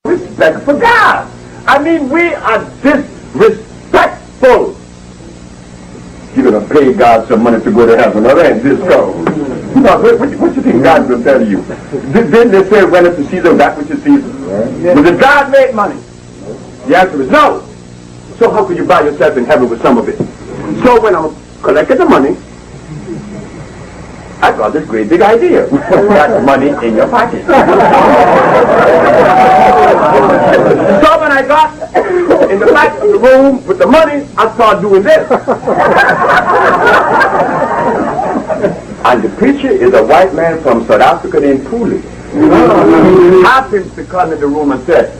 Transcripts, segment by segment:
respect for God. I mean, we are disrespectful. You're going to pay God some money to go to heaven. That ain't this cold. You know, what you think God's going to tell you? Didn't they say, render to Caesar that which is Caesar? Right. But did God make money? The answer is no. So how could you buy yourself in heaven with some of it? So when I collected the money, I got this great big idea. That money in your pocket. So when I got in the back of the room with the money, I started doing this. And the preacher is a white man from South Africa named Pooley. He happens to come in the room and said,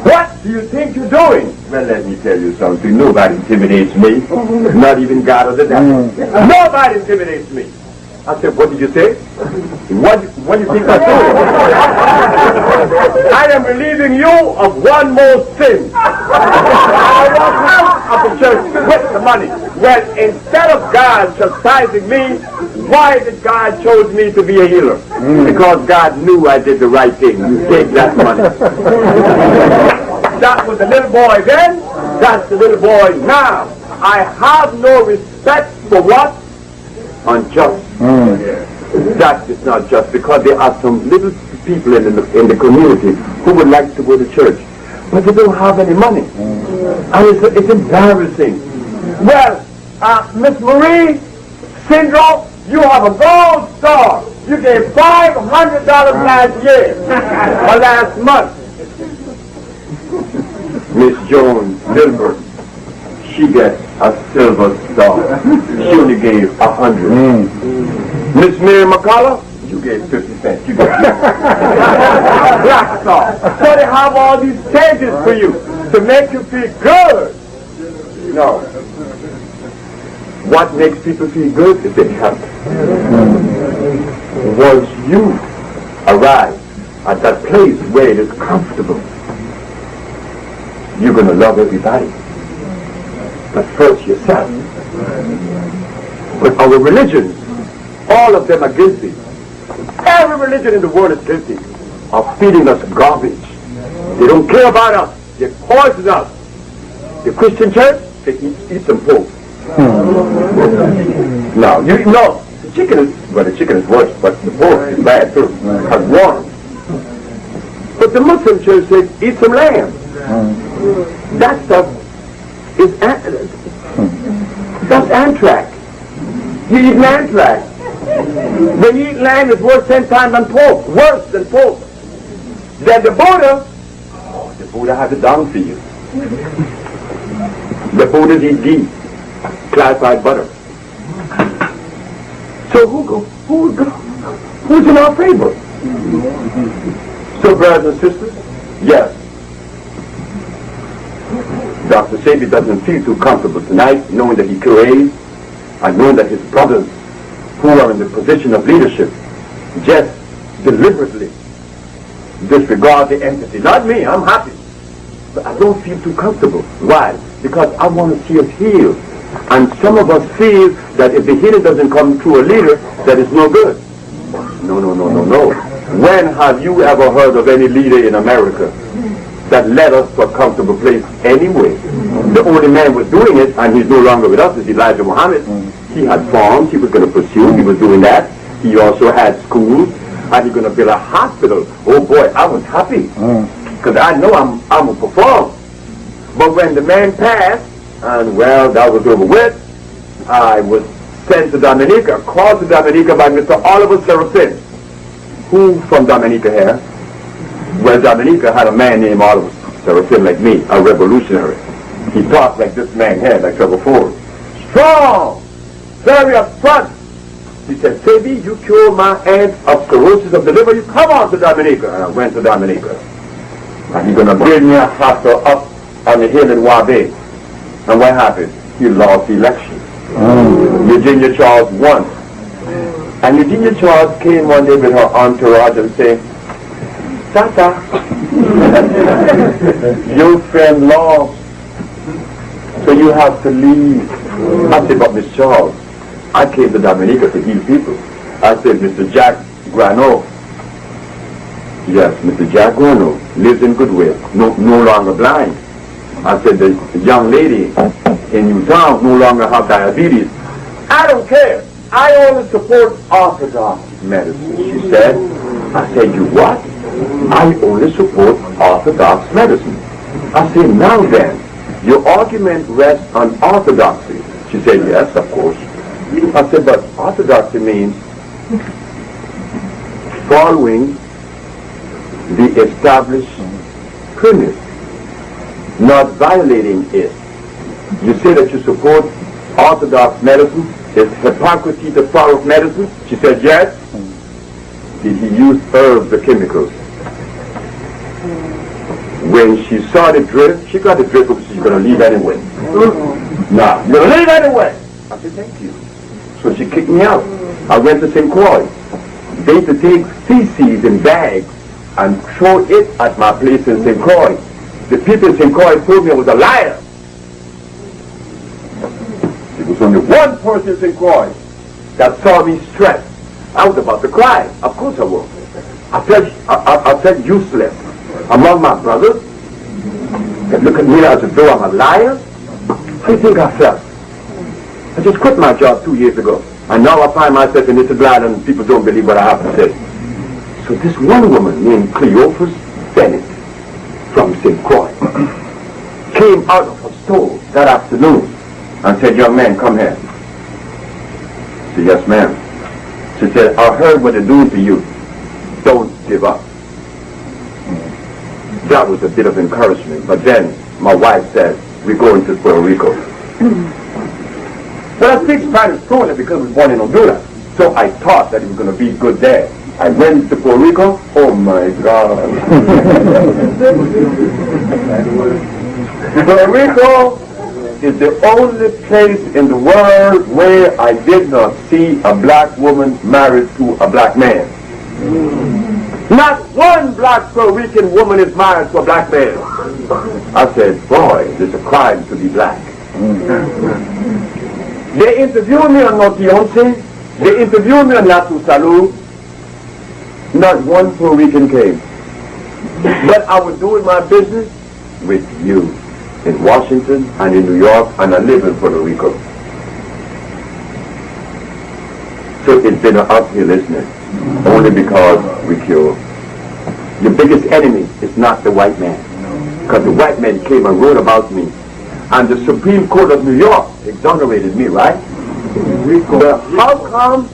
"What do you think you're doing?" Well, let me tell you something. Nobody intimidates me. Not even God or the devil. Nobody intimidates me. I said, "What did you say?" What do you think I'm doing? I am relieving you of one more sin. I walked out of the church with the money. Well, instead of God chastising me, why did God chose me to be a healer? Because God knew I did the right thing. You take that money. That was the little boy then. That's the little boy now. I have no respect for what? Unjust. That is not just, because there are some little people in the community who would like to go to church, but they don't have any money. And it's embarrassing. Well, Miss Marie Syndrome, you have a gold star. You gave $500 last year, or last month. Miss Jones Dilbert, she gets a silver star. She only gave 100. Miss Mary McCullough, you gave 50 cents. You got black star. So they have all these stages for you to make you feel good. No. What makes people feel good is their health. Once you arrive at that place where it is comfortable, you're going to love everybody. But first yourself. But our religions, all of them are guilty. Every religion in the world is guilty of feeding us garbage. They don't care about us. They poison us. The Christian church, they eat some pork. No, the chicken is worse, but the pork is bad too. Has worms. But the Muslim church says, eat some lamb. That stuff is that's anthrax. You eat anthrax. When you eat lamb, it's worse 10 times than pork. Worse than pork. Then the Buddha has it down for you. The Buddhas eat ghee, clarified butter. So who's in our favor? So brothers and sisters, yes, Dr. Sebi doesn't feel too comfortable tonight, knowing that he curates and knowing that his brothers who are in the position of leadership just deliberately disregard the entity. Not me, I'm happy. But I don't feel too comfortable. Why? Because I want to see us healed. And some of us feel that if the healing doesn't come through a leader, that it's no good. No. When have you ever heard of any leader in America that led us to a comfortable place anyway? The only man was doing it, and he's no longer with us, is Elijah Muhammad. He had farms, he was going to pursue, he was doing that. He also had schools, and he's going to build a hospital. Oh boy, I was happy, because I know I'm going to perform. But when the man passed, and well, that was over with, I was sent to Dominica, called to Dominica by Mr. Oliver Serafin, who from Dominica here. Well, Dominica had a man named Oliver Serafin like me, a revolutionary. He talked like this man here, like Trevor Ford. Strong, very upfront. He said, Sebi, you cured my aunt of cirrhosis of the liver, you come on to Dominica. And I went to Dominica. And he's going to build me a hospital up on the hill in Wabe. And what happened? He lost the election. Eugenia Charles won. And Eugenia Charles came one day with her entourage and said, Tata, your friend lost, so you have to leave. I said, but Miss Charles, I came to Dominica to heal people. I said, Mr. Jack Grano. Yes, Mr. Jack Grano. lives in Goodwill, no longer blind. I said, the young lady in Utah no longer have diabetes. I don't care. I only support orthodox medicine, she said. I said, you what? I only support orthodox medicine. I said, now then, your argument rests on orthodoxy. She said, yes, of course. I said, but orthodoxy means following the established premise, not violating it. You say that you support orthodox medicine. Is Hippocrates the father of medicine? She said, yes. Did he use herbs or chemicals? When she saw the drip, she got the drip because she's going to leave anyway. Nah, you're going to leave anyway. I said, thank you. So she kicked me out. I went to St. Croix. They used to take feces in bags and throw it at my place in St. Croix. The people in St. Croix told me I was a liar. There was only one person in St. Croix that saw me stressed. I was about to cry. Of course I was. I felt useless among my brothers. They look at me as though I'm a liar. How do you think I felt? I just quit my job 2 years ago. And now I find myself in this bladder and people don't believe what I have to say. So this one woman named Cleophas Bennett from St. Croix came out of her store that afternoon and said, young man, come here. I said, yes, ma'am. She said, I heard what they're doing to you. Don't give up. That was a bit of encouragement. But then my wife said, we're going to Puerto Rico. Well, I speak Spanish fluently because I was born in Honduras. So I thought that it was going to be good there. I went to Puerto Rico. Oh my God. Puerto Rico is the only place in the world where I did not see a black woman married to a black man. Not one black Puerto Rican woman is married to a black man. I said, boy, it's a crime to be black. They interviewed me on Notionce. They interviewed me on IntraCellular. Not one Puerto Rican came. But I was doing my business with you in Washington and in New York, and I live in Puerto Rico. So it's been an uphill, isn't it? Only because we kill. Your biggest enemy is not the white man. Because the white man came and wrote about me. And the Supreme Court of New York exonerated me, right? But how come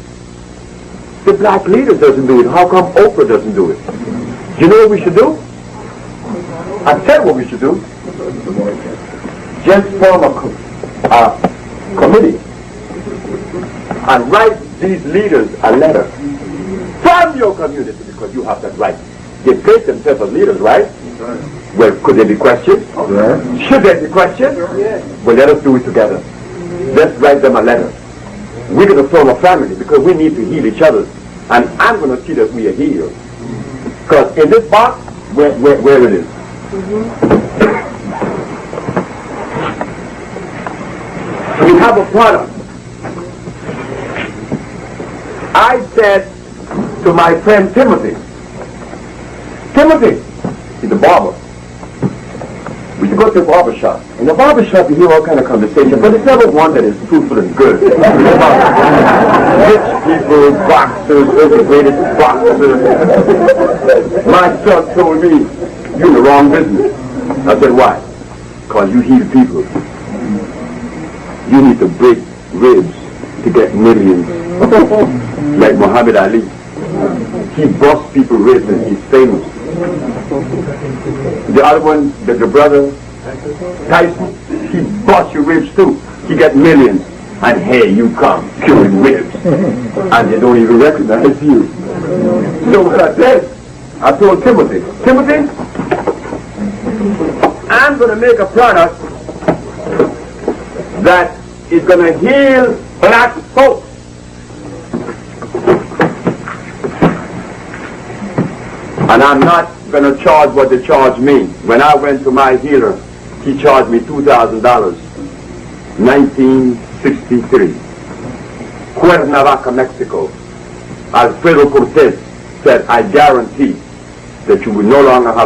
the black leader doesn't do it? How come Oprah doesn't do it? You know what we should do? I tell you what we should do. Just form a committee and write these leaders a letter from your community, because you have that right. They place themselves as leaders, right? Well, could they be questioned? Should they be questioned? Well, let us do it together. Let's write them a letter. We're going to form a family because we need to heal each other. And I'm going to see that we are healed. Because in this box, where it is. We have a product. I said to my friend Timothy, he's a barber. We should go to a barber shop. In a barber shop, you hear all kind of conversation, but it's never one that is fruitful and good. It's about rich people, boxers, integrated boxers. My son told me, you're in the wrong business. I said, why? Because you heal people. You need to break ribs to get millions. Like Muhammad Ali. He busts people's ribs and he's famous. The other one, the brother, Tyson, he busts your ribs too. He got millions. And here you come, curing ribs. And they don't even recognize you. So what I said, I told Timothy, I'm going to make a product that is going to heal black folks. And I'm not going to charge what they charge me. When I went to my healer, he charged me $2,000. 1963. Cuernavaca, Mexico. Alfredo Cortez said, I guarantee that you will no longer have